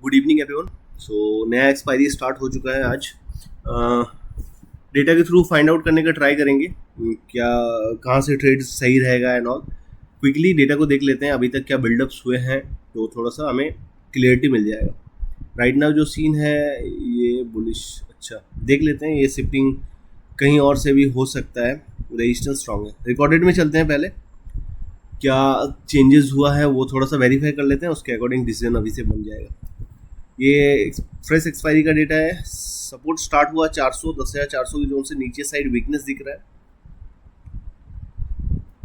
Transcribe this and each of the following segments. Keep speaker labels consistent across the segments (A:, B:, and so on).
A: Good evening everyone. सो नया expiry start हो चुका है आज। डेटा के थ्रू फाइंड आउट करने का ट्राई करेंगे क्या कहाँ से ट्रेड सही रहेगा एंड ऑल। क्विकली डेटा को देख लेते हैं अभी तक क्या बिल्डअप्स हुए हैं, तो थोड़ा सा हमें क्लियरिटी मिल जाएगा। राइट नाउ जो सीन है ये बुलिश। अच्छा देख लेते हैं, ये शिफ्टिंग कहीं और से भी हो सकता है। रेजिस्टेंस स्ट्रांग है। रिकॉर्डेड में चलते हैं, पहले क्या चेंजेस हुआ है वो थोड़ा सा वेरीफाई कर लेते हैं, उसके अकॉर्डिंग डिसीजन अभी से बन जाएगा। ये फ्रेश एक्सपायरी का डेटा है। सपोर्ट स्टार्ट हुआ 400, 10,400 की जोन से नीचे साइड वीकनेस दिख रहा है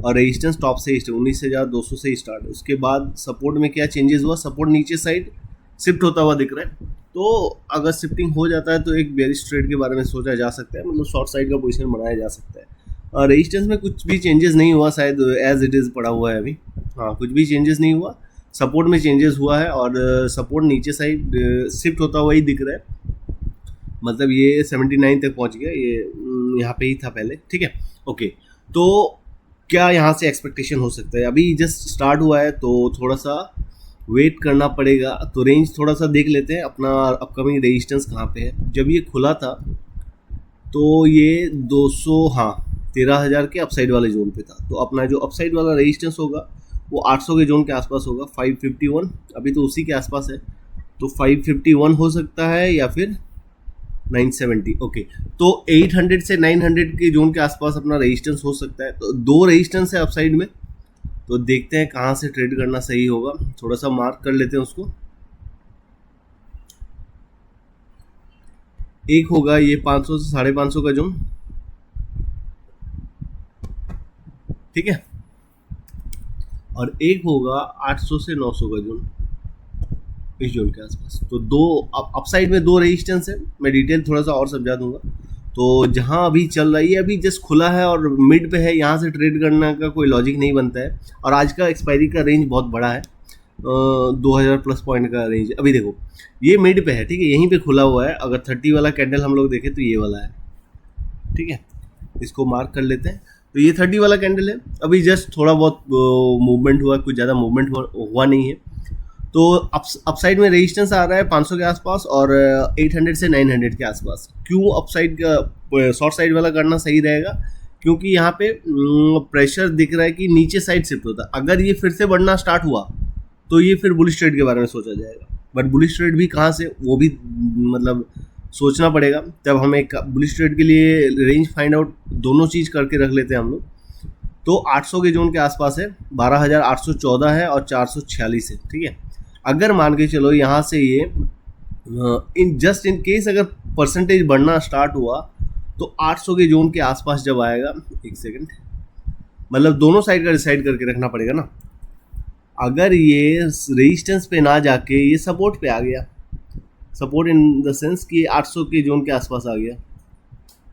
A: और रेजिस्टेंस टॉप से 19,200 से ही स्टार्ट है। उसके बाद सपोर्ट में क्या चेंजेस हुआ, सपोर्ट नीचे साइड शिफ्ट होता हुआ दिख रहा है। तो अगर शिफ्टिंग हो जाता है तो एक बेरिश ट्रेड के बारे में सोचा जा सकता है, मतलब शॉर्ट साइड का पोजीशन बनाया जा सकता है। और रेजिस्टेंस में कुछ भी चेंजेस नहीं हुआ, शायद एज इट इज़ पड़ा हुआ है अभी। हाँ, कुछ भी चेंजेस नहीं हुआ। सपोर्ट में चेंजेस हुआ है और सपोर्ट नीचे साइड शिफ्ट होता हुआ ही दिख रहा है। मतलब ये 79 तक पहुंच गया, ये यहाँ पे ही था पहले। ठीक है, ओके। तो क्या यहाँ से एक्सपेक्टेशन हो सकता है? अभी जस्ट स्टार्ट हुआ है तो थोड़ा सा वेट करना पड़ेगा। तो रेंज थोड़ा सा देख लेते हैं, अपना अपकमिंग रेजिस्टेंस कहाँ पे है। जब ये खुला था तो ये 200, हाँ 13,000 के अपसाइड वाले जोन पे था। तो अपना जो अपसाइड वाला रेजिस्टेंस होगा वो 800 के जोन के आसपास होगा, 551। अभी तो उसी के आसपास है, तो 551 हो सकता है या फिर 970। ओके, तो 800 से 900 के जोन के आसपास अपना रेजिस्टेंस हो सकता है। तो दो रेजिस्टेंस है अपसाइड में, तो देखते हैं कहाँ से ट्रेड करना सही होगा। थोड़ा सा मार्क कर लेते हैं उसको। एक होगा ये 500 से 550 का जोन, ठीक है, और एक होगा 800 से 900 का जोन, इस जोन के आसपास। तो दो अपसाइड में दो रेजिस्टेंस है। मैं डिटेल थोड़ा सा और समझा दूंगा। तो जहाँ अभी चल रही है, अभी जस्ट खुला है और मिड पे है, यहाँ से ट्रेड करने का कोई लॉजिक नहीं बनता है। और आज का एक्सपायरी का रेंज बहुत बड़ा है, 2000 प्लस पॉइंट का रेंज। अभी देखो ये मिड पे है, ठीक है, यहीं पे खुला हुआ है। अगर 30 वाला कैंडल हम लोग देखें तो ये वाला है, ठीक है, इसको मार्क कर लेते हैं। तो ये 30 वाला कैंडल है। अभी जस्ट थोड़ा बहुत मूवमेंट हुआ, कुछ ज़्यादा मूवमेंट हुआ नहीं है। तो अपसाइड में रेजिस्टेंस आ रहा है 500 के आसपास और 800 से 900 के आसपास। क्यों अपसाइड का शॉर्ट साइड वाला करना सही रहेगा? क्योंकि यहाँ पे प्रेशर दिख रहा है कि नीचे साइड शिफ्ट होता है। अगर ये फिर से बढ़ना स्टार्ट हुआ तो ये फिर बुलिश ट्रेड के बारे में सोचा जाएगा। बट बुलिश ट्रेड भी कहाँ से, वो भी मतलब सोचना पड़ेगा। तब हम एक बुलिश ट्रेड के लिए रेंज फाइंड आउट दोनों चीज़ करके रख लेते हैं हम लोग। तो 800 के जोन के आसपास है, 12,814 है और 446 है, ठीक है। अगर मान के चलो यहाँ से ये इन जस्ट इन केस अगर परसेंटेज बढ़ना स्टार्ट हुआ तो 800 के जोन के आसपास जब आएगा, एक सेकंड, मतलब दोनों साइड का डिसाइड करके रखना पड़ेगा ना। अगर ये रेजिस्टेंस पे ना जाके ये सपोर्ट पे आ गया, सपोर्ट इन द सेंस कि 800 के जोन के आसपास आ गया,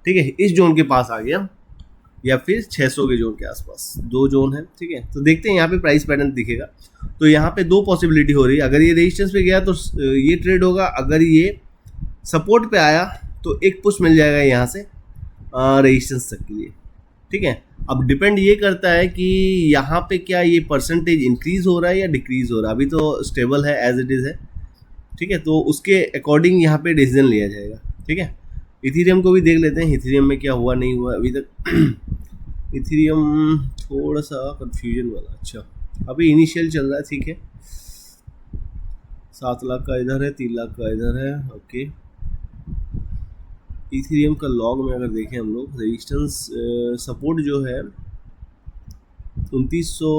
A: ठीक है, इस जोन के पास आ गया, या फिर 600 के जोन के आसपास, दो जोन है, ठीक है। तो देखते हैं यहाँ पे प्राइस पैटर्न दिखेगा। तो यहाँ पे दो पॉसिबिलिटी हो रही है। अगर ये रेजिस्टेंस पे गया तो ये ट्रेड होगा, अगर ये सपोर्ट पे आया तो एक पुश मिल जाएगा यहाँ से रेजिस्टेंस तक के लिए, ठीक है। अब डिपेंड ये करता है कि यहाँ पे क्या ये परसेंटेज इंक्रीज हो रहा है या डिक्रीज हो रहा है। अभी तो स्टेबल है, एज इट इज़ है, ठीक है। तो उसके अकॉर्डिंग यहाँ पे डिसीजन लिया जाएगा, ठीक है। इथीरियम को भी देख लेते हैं, इथीरियम में क्या हुआ नहीं हुआ अभी तक। इथीरियम थोड़ा सा कंफ्यूजन वाला। अच्छा, अभी इनिशियल चल रहा है, ठीक है। 7 लाख का इधर है, 3 लाख का इधर है, ओके। इथीरियम का लॉग में अगर देखें हम लोग, रेजिस्टेंस सपोर्ट जो है 2900,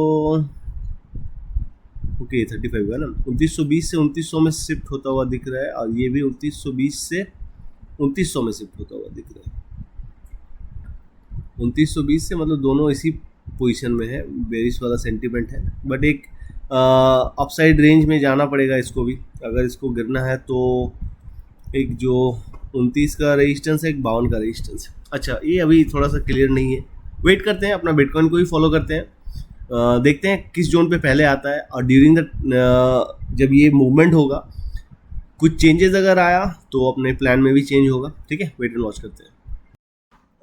A: ओके 35 का ना, 2920 से 2900 में शिफ्ट होता हुआ दिख रहा है। और ये भी 2920 से 2900 में शिफ्ट होता हुआ दिख रहा है। 2920 से मतलब दोनों इसी पोजीशन में है, बेरिश वाला सेंटीमेंट है। बट एक अपसाइड रेंज में जाना पड़ेगा इसको भी। अगर इसको गिरना है तो एक जो 29 का रेजिस्टेंस है, एक 52 का रेजिस्टेंस है। अच्छा, ये अभी थोड़ा सा क्लियर नहीं है, वेट करते हैं, अपना बिटकॉइन को ही फॉलो करते हैं। देखते हैं किस जोन पे पहले आता है और ड्यूरिंग द जब ये मूवमेंट होगा कुछ चेंजेस अगर आया तो अपने प्लान में भी चेंज होगा, ठीक है। वेट एंड वॉच करते हैं।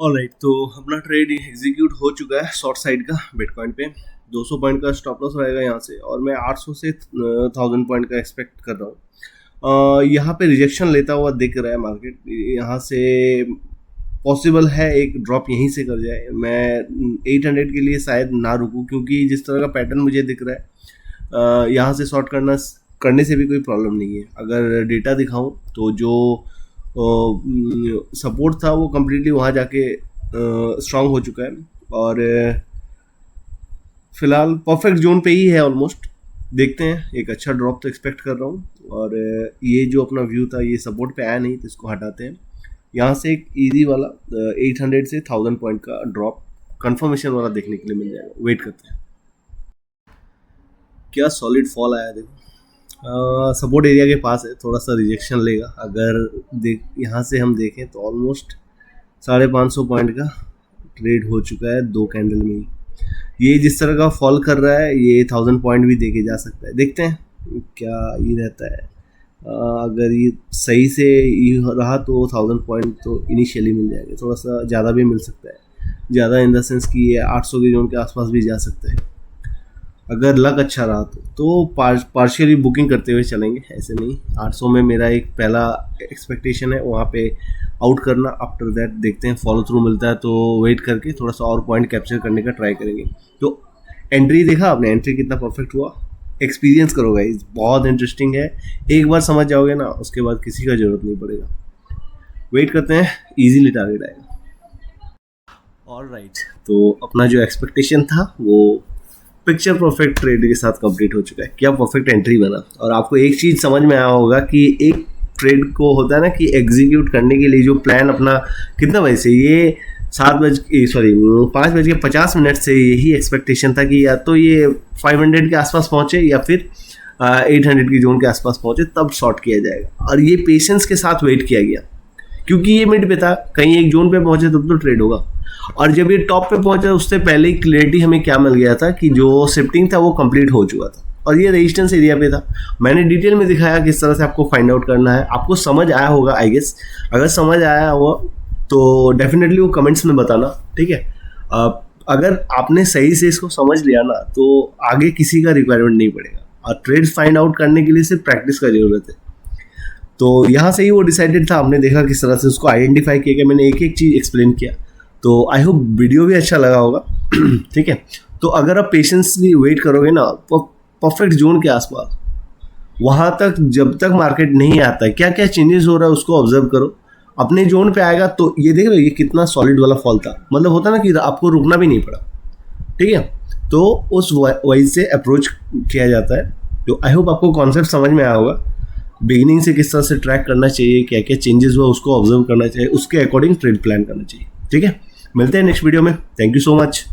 A: ऑलराइट, तो अपना ट्रेड एग्जीक्यूट हो चुका है शॉर्ट साइड का बिटकॉइन पे। 200 पॉइंट का स्टॉप लॉस रहेगा यहाँ से, और मैं 800 से 1000 पॉइंट का एक्सपेक्ट कर रहा हूँ। यहाँ पे रिजेक्शन लेता हुआ दिख रहा है मार्केट, यहाँ से पॉसिबल है एक ड्रॉप यहीं से कर जाए। मैं 800 के लिए शायद ना रुकूं, क्योंकि जिस तरह का पैटर्न मुझे दिख रहा है यहाँ से शॉर्ट करने से भी कोई प्रॉब्लम नहीं है। अगर डेटा दिखाऊं तो जो सपोर्ट था वो कम्प्लीटली वहाँ जाके स्ट्रांग हो चुका है, और फिलहाल परफेक्ट जोन पे ही है ऑलमोस्ट। देखते हैं, एक अच्छा ड्रॉप तो एक्सपेक्ट कर रहा हूँ। और ये जो अपना व्यू था ये सपोर्ट पे आया नहीं, तो इसको हटाते हैं। यहाँ से एक इजी वाला 800 से 1000 पॉइंट का ड्रॉप कंफर्मेशन वाला देखने के लिए मिल जाएगा। वेट करते हैं। क्या सॉलिड फॉल आया, देखो सपोर्ट एरिया के पास है, थोड़ा सा रिजेक्शन लेगा। अगर यहाँ से हम देखें तो ऑलमोस्ट 550 पॉइंट का ट्रेड हो चुका है 2 कैंडल में ही। ये जिस तरह का फॉल कर रहा है ये 1000 पॉइंट भी देके जा सकता है। देखते हैं क्या ये रहता है। अगर ये सही से ये रहा तो 1000 पॉइंट तो इनिशियली मिल जाएगा, थोड़ा सा ज़्यादा भी मिल सकता है। ज़्यादा इन द सेंस कि ये 800 के जोन के आसपास भी जा सकता है अगर लक अच्छा रहा तो पार्शियली बुकिंग करते हुए चलेंगे, ऐसे नहीं। 800 में मेरा एक पहला एक्सपेक्टेशन है, वहाँ पे आउट करना। आफ्टर दैट देखते हैं फॉलो थ्रू मिलता है तो वेट करके थोड़ा सा और पॉइंट कैप्चर करने का ट्राई करेंगे। तो एंट्री देखा आपने, एंट्री कितना परफेक्ट हुआ, एक्सपीरियंस करो गाइस, बहुत इंटरेस्टिंग है। एक बार समझ जाओगे ना उसके बाद किसी का जरूरत नहीं पड़ेगा। वेट करते हैं, इजीली टारगेट आएगा। ऑलराइट, तो अपना जो एक्सपेक्टेशन था वो पिक्चर परफेक्ट ट्रेड के साथ कंप्लीट हो चुका है। क्या परफेक्ट एंट्री बना। और आपको एक चीज़ समझ में आया होगा कि एक ट्रेड को होता है ना कि एग्जीक्यूट करने के लिए जो प्लान अपना कितना बजे से, ये 5:50 से यही एक्सपेक्टेशन था कि या तो ये 500 के आसपास पहुंचे या फिर 800 की जोन के आसपास पहुंचे, तब शॉर्ट किया जाएगा। और ये पेशेंस के साथ वेट किया गया, क्योंकि ये मिड पे था, कहीं एक जोन पे पहुंचे तब तो ट्रेड होगा। और जब ये टॉप पे पहुंचा उससे पहले ही क्लियरिटी हमें क्या मिल गया था कि जो शिफ्टिंग था वो कंप्लीट हो चुका था और ये रेजिस्टेंस एरिया पे था। मैंने डिटेल में दिखाया किस तरह से आपको फाइंड आउट करना है। आपको समझ आया होगा आई गेस। अगर समझ आया हो तो डेफिनेटली वो कमेंट्स में बताना, ठीक है। अगर आपने सही से इसको समझ लिया ना तो आगे किसी का रिक्वायरमेंट नहीं पड़ेगा। और ट्रेड फाइंड आउट करने के लिए सिर्फ प्रैक्टिस का जरूरत है। तो यहाँ से ही वो डिसाइडेड था, आपने देखा किस तरह से उसको आइडेंटिफाई किया, मैंने एक एक चीज़ एक्सप्लेन किया। तो आई होप वीडियो भी अच्छा लगा होगा, ठीक है। तो अगर आप पेशेंसली वेट करोगे ना परफेक्ट जोन के आसपास, वहाँ तक जब तक मार्केट नहीं आता है क्या क्या चेंजेस हो रहा है उसको ऑब्जर्व करो। अपने जोन पे आएगा तो ये देख रहे हो ये कितना सॉलिड वाला फॉल था, मतलब होता ना कि आपको रुकना भी नहीं पड़ा, ठीक है। तो उस वाइज से अप्रोच किया जाता है। तो आई होप आपको कॉन्सेप्ट समझ में आया होगा। बिगिनिंग से किस तरह से ट्रैक करना चाहिए, क्या क्या चेंजेस हुआ उसको ऑब्जर्व करना चाहिए, उसके अकॉर्डिंग ट्रेड प्लान करना चाहिए, ठीक है। मिलते हैं नेक्स्ट वीडियो में। Thank you so much.